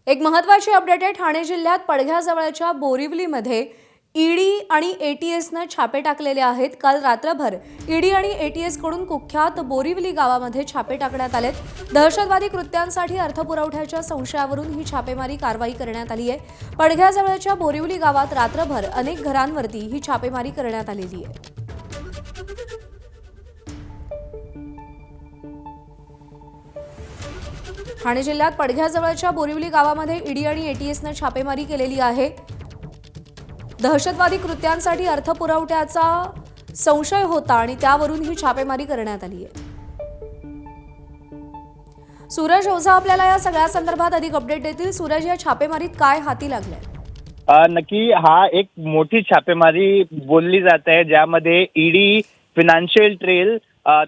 एक महत्त्वाची अपडेट आहे। ठाणे जिल्ह्यात पडघ्याजवळच्या बोरिवलीमध्ये ईडी आणि एटीएसने छापे टाकलेले आहेत। काल रात्रभर ईडी आणि एटीएस कडून कुख्यात बोरिवली गावामध्ये छापे टाकण्यात आलेत। दहशतवादी कृत्यांसाठी अर्थपुरवठ्याच्या संशयावरून ही छापेमारी कारवाई करण्यात आली आहे। पडघ्याजवळच्या बोरिवली गावात रात्रभर अनेक घरांवरती ही छापेमारी करण्यात आलेली आहे। ठाणे जिल्ह्यात पडघ्याजवळच्या बोरिवली गावामध्ये ईडी आणि एटीएसने छापेमारी केलेली आहे। दहशतवादी कृत्यांसाठी अर्थपुरवठ्याचा संशय होता आणि त्यावरून ही छापेमारी करण्यात आली आहे। सूरज ओझा आपल्याला या सगळ्या संदर्भात अधिक अपडेट देतील। सूरज, या छापेमारीत काय हाती लागलंय? नक्की हा एक मोठी छापेमारी बोलली जात आहे, ज्यामध्ये ईडी फिनान्शियल ट्रेल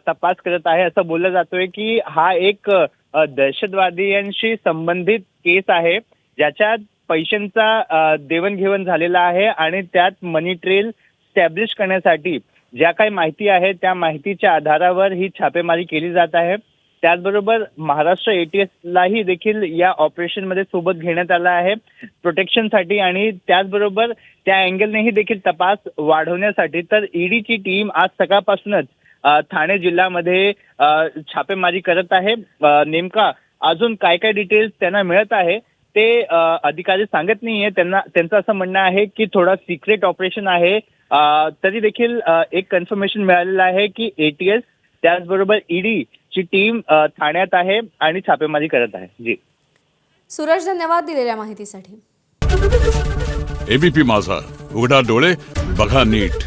तपास करत आहे। असं बोललं जातोय की हा एक दहशतवाद्यांशी संबंधित केस आहे, ज्याच्यात पैशांचा देवणघेवण झालेला आहे आणि त्यात मनी ट्रेल स्टॅब्लिश करण्यासाठी ज्या काही माहिती आहे त्या माहितीच्या आधारावर ही छापेमारी केली जात आहे। त्याचबरोबर महाराष्ट्र एटीएसलाही देखील या ऑपरेशनमध्ये सोबत घेण्यात आला आहे प्रोटेक्शनसाठी, आणि त्याचबरोबर त्या अँगलनेही देखील तपास वाढवण्यासाठी। तर ईडीची टीम आज सकाळपासूनच ठाणे जिल्ह्यामध्ये छापेमारी करत आहे। नेमका अजून काय काय डिटेल्स त्यांना मिळत आहे ते अधिकारी सांगत नाहीये। त्यांचं असं म्हणणं आहे की थोडा सिक्रेट ऑपरेशन आहे। तरी देखील एक कन्फर्मेशन मिळालेलं आहे की एटीएस त्याचबरोबर ईडी ची टीम ठाण्यात आहे आणि छापेमारी करत आहे। जी सूरज, धन्यवाद दिलेल्या माहितीसाठी। एबीपी माझा, उघडा डोळे बघा नीट।